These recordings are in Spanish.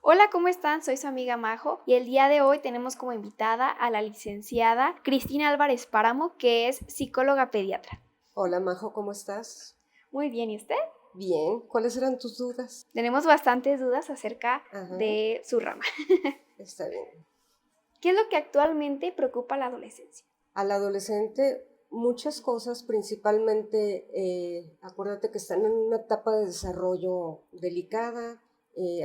Hola, ¿cómo están? Soy su amiga Majo y el día de hoy tenemos como invitada a la licenciada Cristina Álvarez Páramo, que es psicóloga pediatra. Hola Majo, ¿cómo estás? Muy bien, ¿y usted? Bien, ¿cuáles eran tus dudas? Tenemos bastantes dudas acerca Ajá, de su rama. está bien. ¿Qué es lo que actualmente preocupa a la adolescencia? Al adolescente muchas cosas, principalmente, acuérdate que están en una etapa de desarrollo delicada,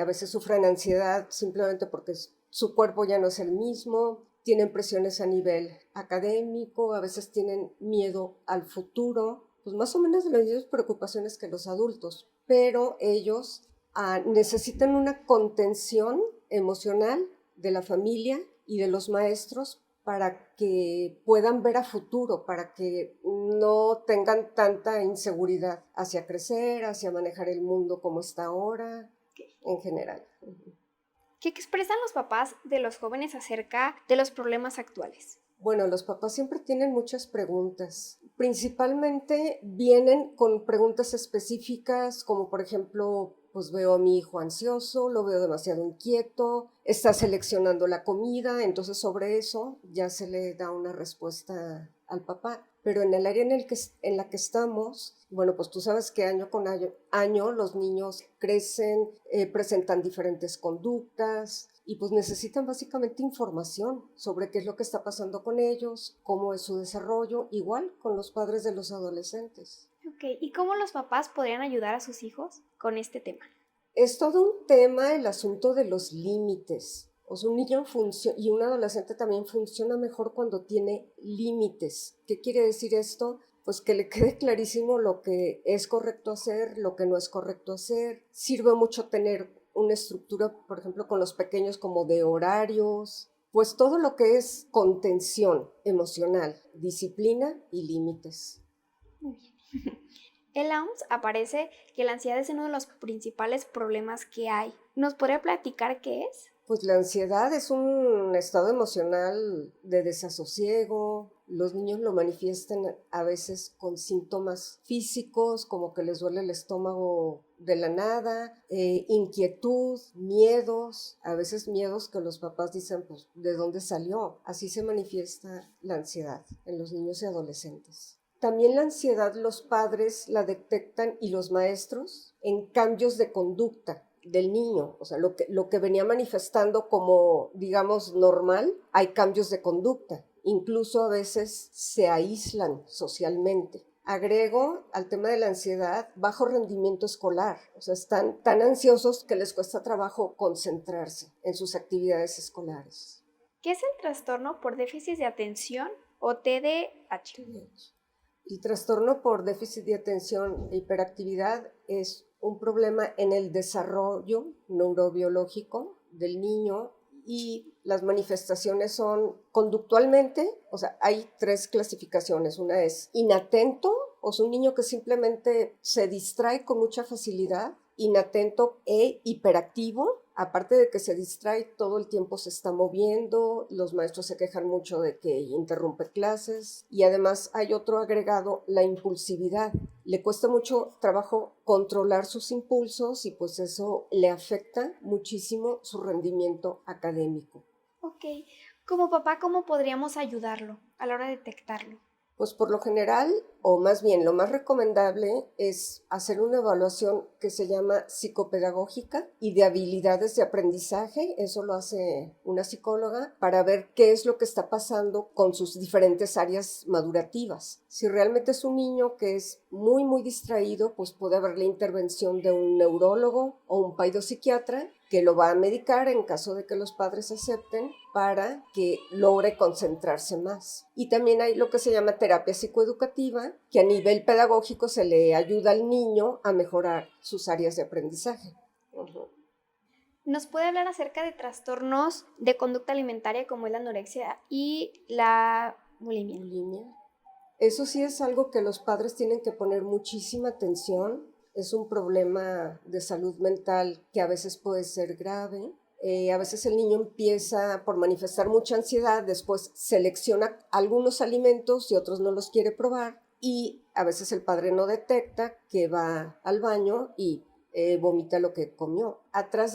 a veces sufren ansiedad simplemente porque su cuerpo ya no es el mismo, tienen presiones a nivel académico, a veces tienen miedo al futuro, pues más o menos las mismas preocupaciones que los adultos, pero ellos necesitan una contención emocional de la familia y de los maestros para que puedan ver a futuro, para que no tengan tanta inseguridad hacia crecer, hacia manejar el mundo como está ahora, en general. ¿Qué expresan los papás de los jóvenes acerca de los problemas actuales? Bueno, los papás siempre tienen muchas preguntas. Principalmente vienen con preguntas específicas, como por ejemplo, pues veo a mi hijo ansioso, lo veo demasiado inquieto, está seleccionando la comida, entonces sobre eso ya se le da una respuesta al papá. Pero en el área en la que estamos, bueno, pues tú sabes que año con año los niños crecen, presentan diferentes conductas, y pues necesitan básicamente información sobre qué es lo que está pasando con ellos, cómo es su desarrollo, igual con los padres de los adolescentes. Ok, ¿y cómo los papás podrían ayudar a sus hijos con este tema? Es todo un tema el asunto de los límites. O sea, un niño y un adolescente también funciona mejor cuando tiene límites. ¿Qué quiere decir esto? Pues que le quede clarísimo lo que es correcto hacer, lo que no es correcto hacer. Sirve mucho tener una estructura, por ejemplo, con los pequeños como de horarios, pues todo lo que es contención emocional, disciplina y límites. Muy bien. En la OMS aparece que la ansiedad es uno de los principales problemas que hay. ¿Nos podría platicar qué es? Pues la ansiedad es un estado emocional de desasosiego. Los niños lo manifiestan a veces con síntomas físicos, como que les duele el estómago de la nada, inquietud, miedos, a veces miedos que los papás dicen, pues, ¿de dónde salió? Así se manifiesta la ansiedad en los niños y adolescentes. También la ansiedad los padres la detectan y los maestros en cambios de conducta del niño, o sea, lo que venía manifestando como, digamos, normal, hay cambios de conducta, incluso a veces se aíslan socialmente. Agrego al tema de la ansiedad bajo rendimiento escolar, o sea, están tan ansiosos que les cuesta trabajo concentrarse en sus actividades escolares. ¿Qué es el trastorno por déficit de atención o TDAH? El trastorno por déficit de atención e hiperactividad es un problema en el desarrollo neurobiológico del niño y las manifestaciones son conductualmente, o sea, hay tres clasificaciones. Una es inatento, o sea, un niño que simplemente se distrae con mucha facilidad, inatento e hiperactivo. Aparte de que se distrae, todo el tiempo se está moviendo, los maestros se quejan mucho de que interrumpe clases y además hay otro agregado, la impulsividad. Le cuesta mucho trabajo controlar sus impulsos y pues eso le afecta muchísimo su rendimiento académico. Ok, como papá, ¿cómo podríamos ayudarlo a la hora de detectarlo? Pues por lo general, o más bien lo más recomendable es hacer una evaluación que se llama psicopedagógica y de habilidades de aprendizaje, eso lo hace una psicóloga, para ver qué es lo que está pasando con sus diferentes áreas madurativas. Si realmente es un niño que es muy distraído, pues puede haber la intervención de un neurólogo o un paidopsiquiatra que lo va a medicar en caso de que los padres acepten para que logre concentrarse más. Y también hay lo que se llama terapia psicoeducativa, que a nivel pedagógico se le ayuda al niño a mejorar sus áreas de aprendizaje. Uh-huh. ¿Nos puede hablar acerca de trastornos de conducta alimentaria como es la anorexia y la bulimia? Bulimia. Eso sí es algo que los padres tienen que poner muchísima atención. Es un problema de salud mental que a veces puede ser grave. A veces el niño empieza por manifestar mucha ansiedad, después selecciona algunos alimentos y otros no los quiere probar y a veces el padre no detecta que va al baño y vomita lo que comió. Atrás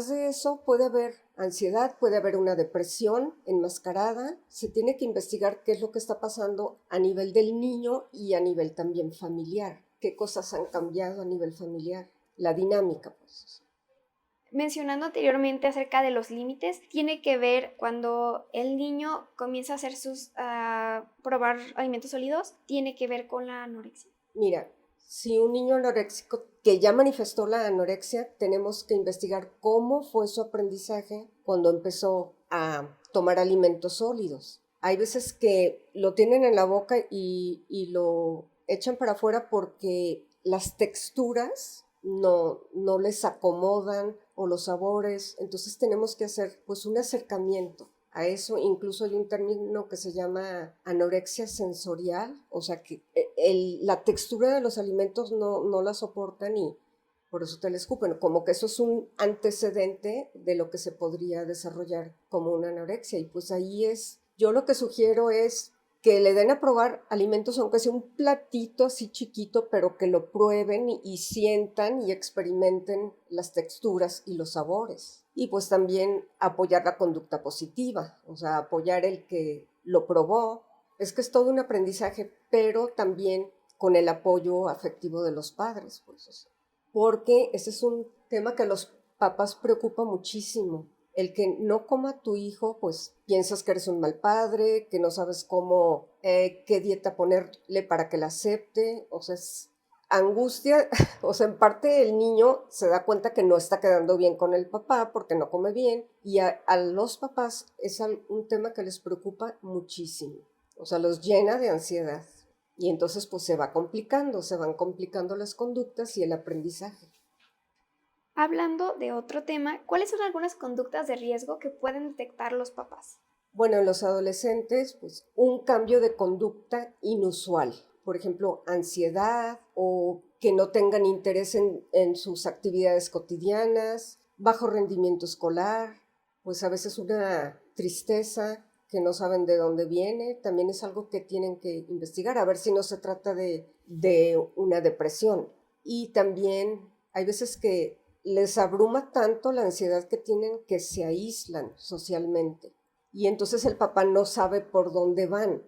de eso puede haber ansiedad, puede haber una depresión enmascarada. Se tiene que investigar qué es lo que está pasando a nivel del niño y a nivel también familiar. ¿Qué cosas han cambiado a nivel familiar? La dinámica, pues. Mencionando anteriormente acerca de los límites, tiene que ver cuando el niño comienza a hacer probar alimentos sólidos, tiene que ver con la anorexia. Mira, si un niño anoréxico que ya manifestó la anorexia, tenemos que investigar cómo fue su aprendizaje cuando empezó a tomar alimentos sólidos. Hay veces que lo tienen en la boca y lo echan para afuera porque las texturas no les acomodan o los sabores, entonces tenemos que hacer pues un acercamiento a eso. Incluso hay un término que se llama anorexia sensorial, o sea que la textura de los alimentos no la soportan y por eso te la escupen, como que eso es un antecedente de lo que se podría desarrollar como una anorexia. Y pues ahí yo lo que sugiero es que le den a probar alimentos, aunque sea un platito así chiquito, pero que lo prueben y sientan y experimenten las texturas y los sabores. Y pues también apoyar la conducta positiva, o sea, apoyar el que lo probó. Es que es todo un aprendizaje, pero también con el apoyo afectivo de los padres, pues, o sea, porque ese es un tema que a los papás preocupa muchísimo. El que no coma tu hijo, pues piensas que eres un mal padre, que no sabes cómo, qué dieta ponerle para que la acepte, o sea, es angustia, o sea, en parte el niño se da cuenta que no está quedando bien con el papá porque no come bien, y a los papás es un tema que les preocupa muchísimo, o sea, los llena de ansiedad, y entonces pues se van complicando las conductas y el aprendizaje. Hablando de otro tema, ¿cuáles son algunas conductas de riesgo que pueden detectar los papás? Bueno, en los adolescentes, pues un cambio de conducta inusual, por ejemplo, ansiedad o que no tengan interés en sus actividades cotidianas, bajo rendimiento escolar, pues a veces una tristeza que no saben de dónde viene, también es algo que tienen que investigar, a ver si no se trata de una depresión. Y también hay veces que les abruma tanto la ansiedad que tienen que se aíslan socialmente y entonces el papá no sabe por dónde van.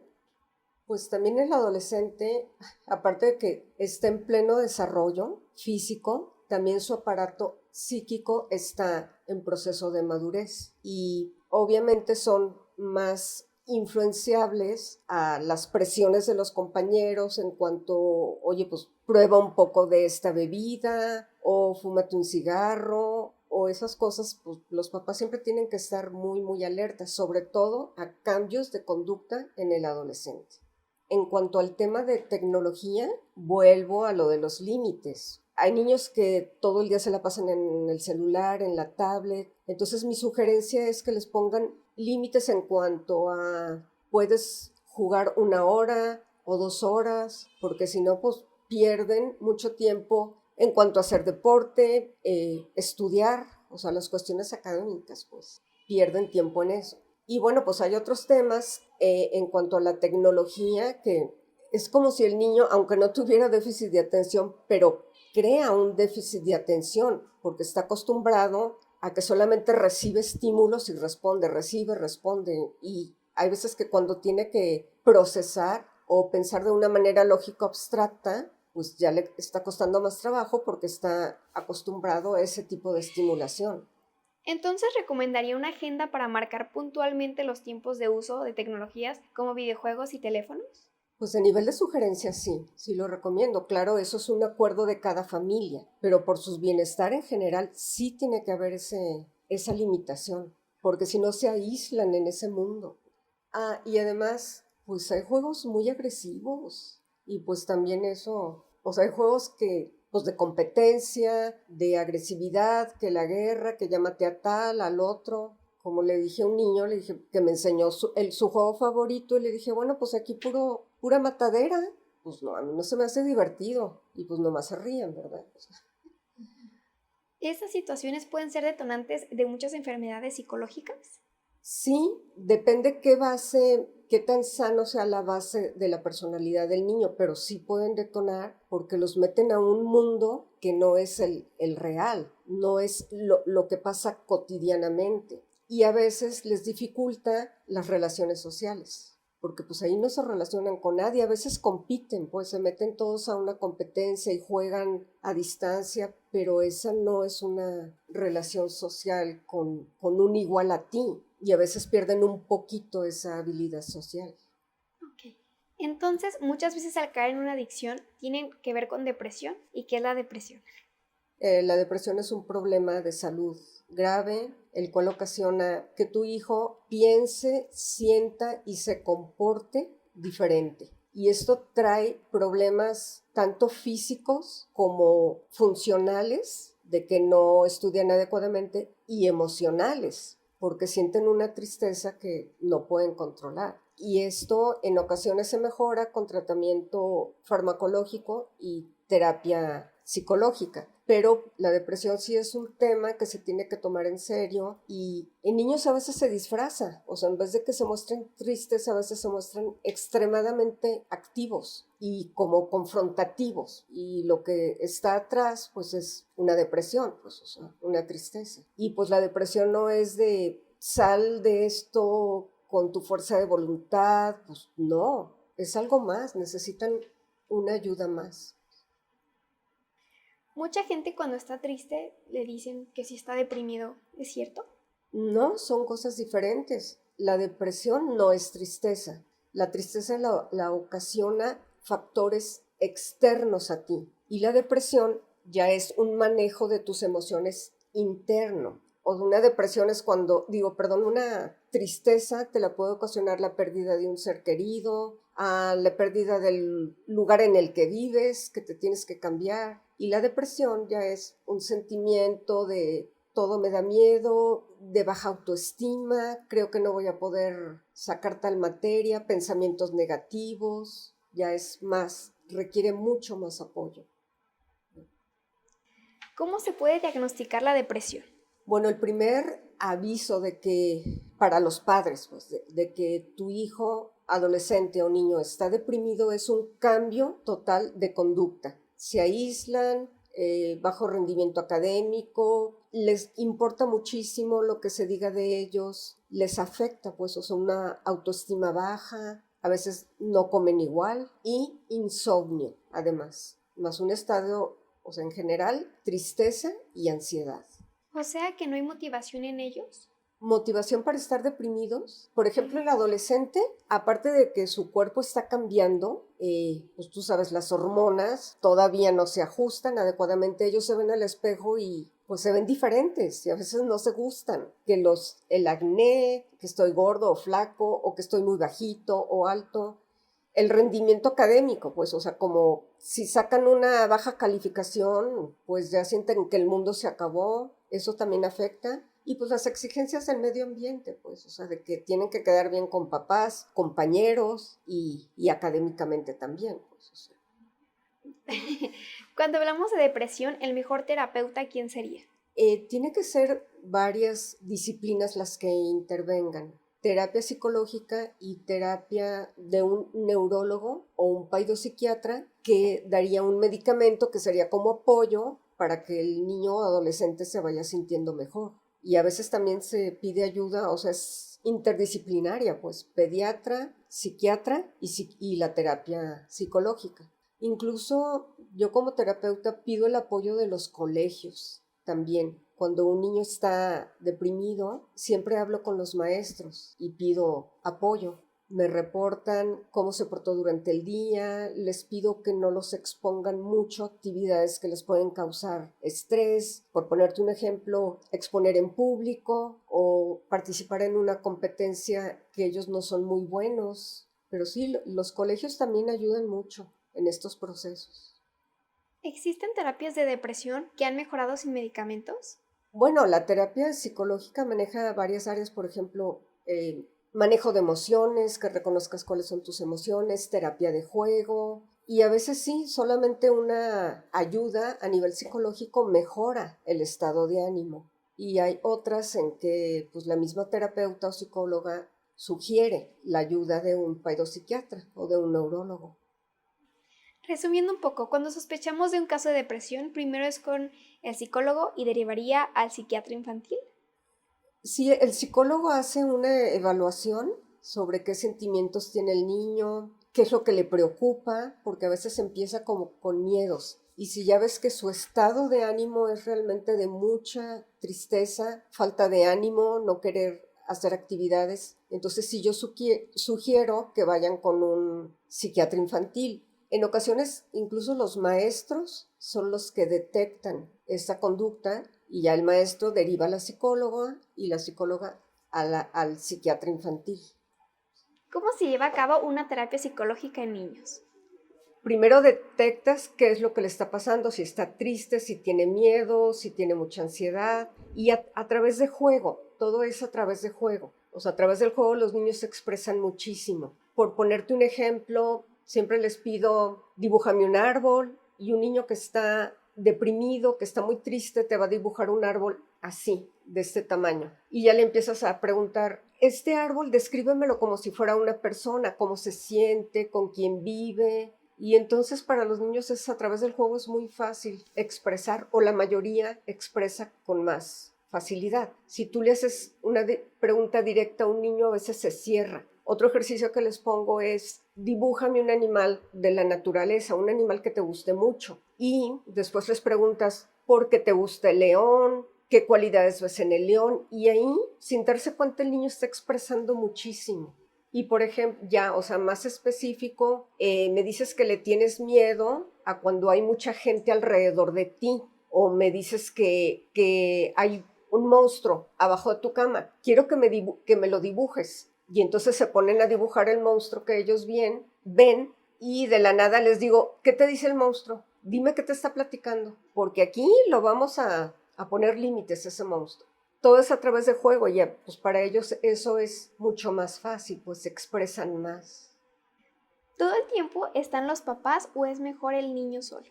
Pues también el adolescente, aparte de que está en pleno desarrollo físico, también su aparato psíquico está en proceso de madurez y obviamente son más influenciables a las presiones de los compañeros en cuanto, oye, pues prueba un poco de esta bebida o fúmate un cigarro o esas cosas, pues los papás siempre tienen que estar muy, muy alertas, sobre todo a cambios de conducta en el adolescente. En cuanto al tema de tecnología, vuelvo a lo de los límites. Hay niños que todo el día se la pasan en el celular, en la tablet. Entonces mi sugerencia es que les pongan límites en cuanto a puedes jugar 1 hora o 2 horas, porque si no, pues pierden mucho tiempo en cuanto a hacer deporte, estudiar, o sea, las cuestiones académicas, pues pierden tiempo en eso. Y bueno, pues hay otros temas en cuanto a la tecnología que es como si el niño, aunque no tuviera déficit de atención, pero crea un déficit de atención porque está acostumbrado a que solamente recibe estímulos y responde, recibe, responde. Y hay veces que cuando tiene que procesar o pensar de una manera lógica abstracta, pues ya le está costando más trabajo porque está acostumbrado a ese tipo de estimulación. Entonces, ¿recomendaría una agenda para marcar puntualmente los tiempos de uso de tecnologías como videojuegos y teléfonos? Pues a nivel de sugerencias sí lo recomiendo. Claro, eso es un acuerdo de cada familia, pero por su bienestar en general sí tiene que haber esa limitación, porque si no se aíslan en ese mundo. Ah, y además, pues hay juegos muy agresivos y pues también eso, o sea, hay juegos que, pues de competencia, de agresividad, que la guerra, que llámate a tal, al otro. Como le dije a un niño, le dije que me enseñó su juego favorito y le dije, bueno, pues aquí pura matadera. Pues no, a mí no se me hace divertido y pues nomás se ríen, ¿verdad? O sea, ¿Estas situaciones pueden ser detonantes de muchas enfermedades psicológicas? Sí, depende qué base, qué tan sano sea la base de la personalidad del niño, pero sí pueden detonar porque los meten a un mundo que no es el real, no es lo que pasa cotidianamente. Y a veces les dificulta las relaciones sociales, porque pues ahí no se relacionan con nadie, a veces compiten, pues se meten todos a una competencia y juegan a distancia, pero esa no es una relación social con un igual a ti, y a veces pierden un poquito esa habilidad social. Ok. Entonces, muchas veces al caer en una adicción tienen que ver con depresión. ¿Y qué es la depresión? La depresión es un problema de salud grave, el cual ocasiona que tu hijo piense, sienta y se comporte diferente. Y esto trae problemas tanto físicos como funcionales, de que no estudian adecuadamente, y emocionales, porque sienten una tristeza que no pueden controlar. Y esto en ocasiones se mejora con tratamiento farmacológico y terapia psicológica. Pero la depresión sí es un tema que se tiene que tomar en serio, y en niños a veces se disfraza, o sea, en vez de que se muestren tristes, a veces se muestran extremadamente activos y como confrontativos, y lo que está atrás pues es una depresión, pues, o sea, una tristeza. Y pues la depresión no es de sal de esto con tu fuerza de voluntad, pues no, es algo más, necesitan una ayuda más. Mucha gente cuando está triste le dicen que si está deprimido, ¿es cierto? No, son cosas diferentes. La depresión no es tristeza. La tristeza la ocasiona factores externos a ti. Y la depresión ya es un manejo de tus emociones interno. O una depresión es cuando, una tristeza te la puede ocasionar la pérdida de un ser querido, la pérdida del lugar en el que vives, que te tienes que cambiar. Y la depresión ya es un sentimiento de todo me da miedo, de baja autoestima, creo que no voy a poder sacar tal materia, pensamientos negativos, ya es más, requiere mucho más apoyo. ¿Cómo se puede diagnosticar la depresión? Bueno, el primer aviso de que, para los padres, pues, de que tu hijo, adolescente o niño está deprimido, es un cambio total de conducta. Se aíslan, bajo rendimiento académico, les importa muchísimo lo que se diga de ellos, les afecta, pues, o sea, una autoestima baja, a veces no comen igual, y insomnio, además, más un estado, o sea, en general, tristeza y ansiedad. O sea que no hay motivación en ellos. Motivación para estar deprimidos. Por ejemplo, Ujú. el adolescente, aparte de que su cuerpo está cambiando, pues tú sabes, las hormonas todavía no se ajustan adecuadamente. Ellos se ven al espejo y pues se ven diferentes y a veces no se gustan. El acné, que estoy gordo o flaco, o que estoy muy bajito o alto. El rendimiento académico, pues, o sea, como si sacan una baja calificación, pues ya sienten que el mundo se acabó, eso también afecta. Y pues las exigencias del medio ambiente, pues, o sea, de que tienen que quedar bien con papás, compañeros y académicamente también, pues, o sea. Cuando hablamos de depresión, ¿el mejor terapeuta quién sería? Tiene que ser varias disciplinas las que intervengan. Terapia psicológica y terapia de un neurólogo o un psiquiatra que daría un medicamento que sería como apoyo para que el niño o adolescente se vaya sintiendo mejor. Y a veces también se pide ayuda, o sea, es interdisciplinaria, pues pediatra, psiquiatra y la terapia psicológica. Incluso yo como terapeuta pido el apoyo de los colegios también. Cuando un niño está deprimido, siempre hablo con los maestros y pido apoyo. Me reportan cómo se portó durante el día, les pido que no los expongan mucho a actividades que les pueden causar estrés. Por ponerte un ejemplo, exponer en público o participar en una competencia que ellos no son muy buenos. Pero sí, los colegios también ayudan mucho en estos procesos. ¿Existen terapias de depresión que han mejorado sin medicamentos? Bueno, la terapia psicológica maneja varias áreas, por ejemplo, manejo de emociones, que reconozcas cuáles son tus emociones, terapia de juego, y a veces sí, solamente una ayuda a nivel psicológico mejora el estado de ánimo. y hay otras en que pues, la misma terapeuta o psicóloga sugiere la ayuda de un psiquiatra o de un neurólogo. Resumiendo un poco, cuando sospechamos de un caso de depresión, primero es con el psicólogo y derivaría al psiquiatra infantil. Sí, el psicólogo hace una evaluación sobre qué sentimientos tiene el niño, qué es lo que le preocupa, porque a veces empieza como con miedos. Y si ya ves que su estado de ánimo es realmente de mucha tristeza, falta de ánimo, no querer hacer actividades, entonces sí yo sugiero que vayan con un psiquiatra infantil. En ocasiones incluso los maestros son los que detectan esta conducta y ya el maestro deriva a la psicóloga y la psicóloga al psiquiatra infantil. ¿Cómo se lleva a cabo una terapia psicológica en niños? Primero detectas qué es lo que le está pasando, si está triste, si tiene miedo, si tiene mucha ansiedad, y a través de juego, todo es a través de juego. O sea, a través del juego los niños se expresan muchísimo. Por ponerte un ejemplo, siempre les pido, dibújame un árbol, y un niño que está deprimido, que está muy triste, te va a dibujar un árbol así, de este tamaño. Y ya le empiezas a preguntar, este árbol, descríbemelo como si fuera una persona, cómo se siente, con quién vive. Y entonces para los niños a través del juego es muy fácil expresar, o la mayoría expresa con más facilidad. Si tú le haces una pregunta directa a un niño, a veces se cierra. Otro ejercicio que les pongo es, dibújame un animal de la naturaleza, un animal que te guste mucho. Y después les preguntas, ¿por qué te gusta el león? ¿Qué cualidades ves en el león? Y ahí, sin darse cuenta, el niño está expresando muchísimo. Y por ejemplo, ya, o sea, más específico, me dices que le tienes miedo a cuando hay mucha gente alrededor de ti, o me dices que hay un monstruo abajo de tu cama. Quiero que me lo dibujes. Y entonces se ponen a dibujar el monstruo que ellos ven, y de la nada les digo, ¿qué te dice el monstruo? Dime qué te está platicando, porque aquí lo vamos a poner límites a ese monstruo. Todo es a través de juego, ya, pues para ellos eso es mucho más fácil, pues se expresan más. ¿Todo el tiempo están los papás o es mejor el niño solo?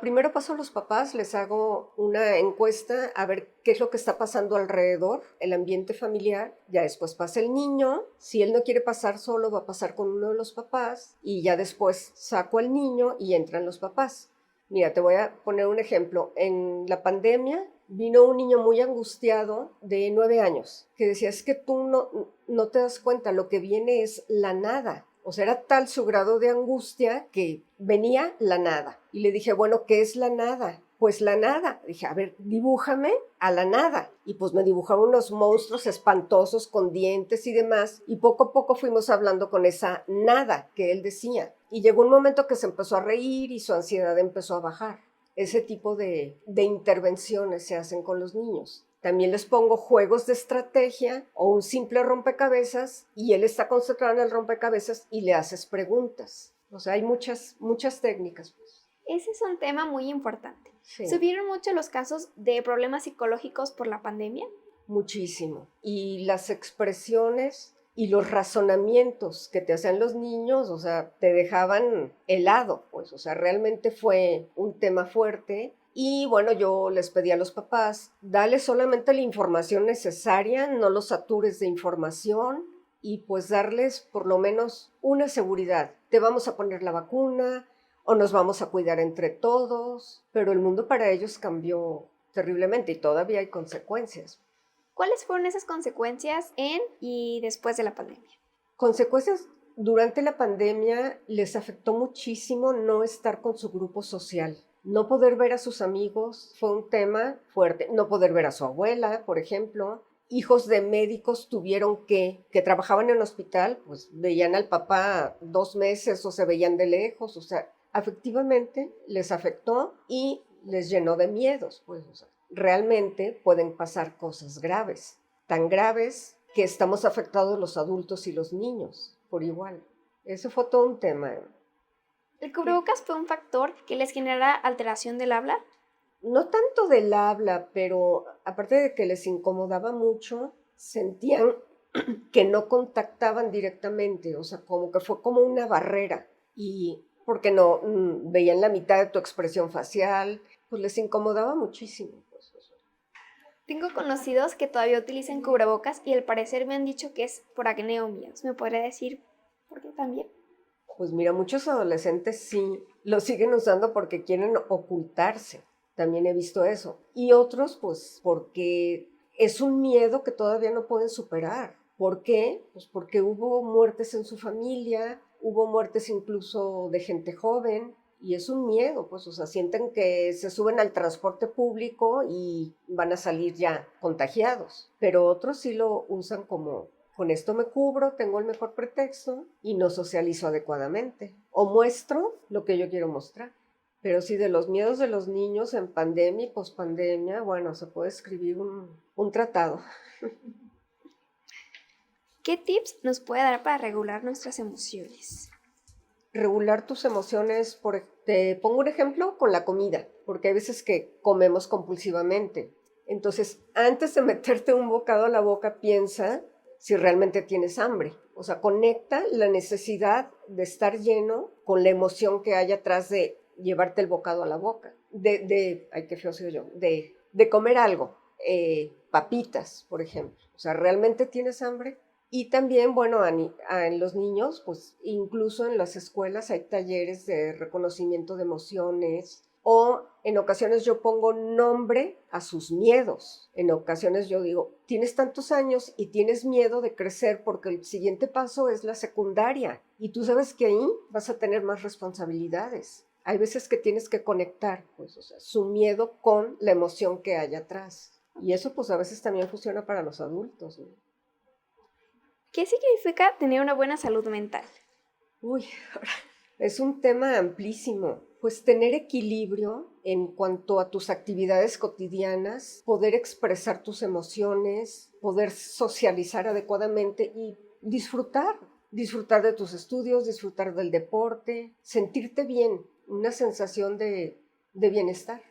Primero paso a los papás, les hago una encuesta a ver qué es lo que está pasando alrededor, el ambiente familiar. Ya después pasa el niño. Si él no quiere pasar solo, va a pasar con uno de los papás. Y ya después saco al niño y entran los papás. Mira, te voy a poner un ejemplo. En la pandemia vino un niño muy angustiado de 9 años que decía, es que tú no te das cuenta, lo que viene es la nada. O sea, era tal su grado de angustia que venía la nada. Y le dije, bueno, ¿qué es la nada? Pues la nada. Dije, a ver, dibújame a la nada. Y pues me dibujaba unos monstruos espantosos con dientes y demás. Y poco a poco fuimos hablando con esa nada que él decía. Y llegó un momento que se empezó a reír y su ansiedad empezó a bajar. Ese tipo de intervenciones se hacen con los niños. También les pongo juegos de estrategia o un simple rompecabezas y él está concentrado en el rompecabezas y le haces preguntas. O sea, hay muchas técnicas. Pues. Ese es un tema muy importante. Sí. ¿Subieron mucho los casos de problemas psicológicos por la pandemia? Muchísimo. Y las expresiones y los razonamientos que te hacían los niños, o sea, te dejaban helado, pues, o sea, realmente fue un tema fuerte. Y bueno, yo les pedí a los papás, dale solamente la información necesaria, no los satures de información y pues darles por lo menos una seguridad. Te vamos a poner la vacuna o nos vamos a cuidar entre todos, pero el mundo para ellos cambió terriblemente y todavía hay consecuencias. ¿Cuáles fueron esas consecuencias en y después de la pandemia? Consecuencias, durante la pandemia les afectó muchísimo no estar con su grupo social. No poder ver a sus amigos fue un tema fuerte. No poder ver a su abuela, por ejemplo. Hijos de médicos tuvieron que trabajaban en hospital, pues veían al papá 2 meses o se veían de lejos. O sea, afectivamente les afectó y les llenó de miedos. Pues, o sea, realmente pueden pasar cosas graves, tan graves que estamos afectados los adultos y los niños por igual. Eso fue todo un tema. ¿El cubrebocas fue un factor que les generara alteración del habla? No tanto del habla, pero aparte de que les incomodaba mucho, sentían que no contactaban directamente, o sea, como que fue como una barrera. Y porque no veían la mitad de tu expresión facial, pues les incomodaba muchísimo. Pues, o sea. Tengo conocidos que todavía utilizan cubrebocas y al parecer me han dicho que es por acné o miedos. ¿Me podría decir por qué también? Pues mira, muchos adolescentes sí lo siguen usando porque quieren ocultarse. También he visto eso. Y otros, pues, porque es un miedo que todavía no pueden superar. ¿Por qué? Pues porque hubo muertes en su familia, hubo muertes incluso de gente joven, y es un miedo, pues, o sea, sienten que se suben al transporte público y van a salir ya contagiados. Pero otros sí lo usan como, con esto me cubro, tengo el mejor pretexto y no socializo adecuadamente. O muestro lo que yo quiero mostrar. Pero sí, de los miedos de los niños en pandemia y pospandemia, bueno, se puede escribir un tratado. ¿Qué tips nos puede dar para regular nuestras emociones? Regular tus emociones, te pongo un ejemplo con la comida, porque hay veces que comemos compulsivamente. Entonces, antes de meterte un bocado a la boca, piensa si realmente tienes hambre. O sea, conecta la necesidad de estar lleno con la emoción que hay atrás de llevarte el bocado a la boca. Ay, qué feo soy yo, de comer algo, papitas, por ejemplo. O sea, ¿realmente tienes hambre? Y también, bueno, en los niños, pues incluso en las escuelas hay talleres de reconocimiento de emociones, o en ocasiones yo pongo nombre a sus miedos. En ocasiones yo digo, tienes tantos años y tienes miedo de crecer porque el siguiente paso es la secundaria y tú sabes que ahí vas a tener más responsabilidades. Hay veces que tienes que conectar, pues, o sea, su miedo con la emoción que hay atrás. Y eso pues a veces también funciona para los adultos, ¿no? ¿Qué significa tener una buena salud mental? Uy, es un tema amplísimo. Pues tener equilibrio en cuanto a tus actividades cotidianas, poder expresar tus emociones, poder socializar adecuadamente y disfrutar de tus estudios, disfrutar del deporte, sentirte bien, una sensación de bienestar.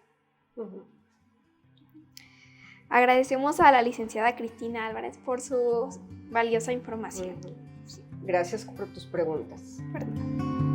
Uh-huh. Agradecemos a la licenciada Cristina Álvarez por su valiosa información. Uh-huh. Gracias por tus preguntas. Perdón.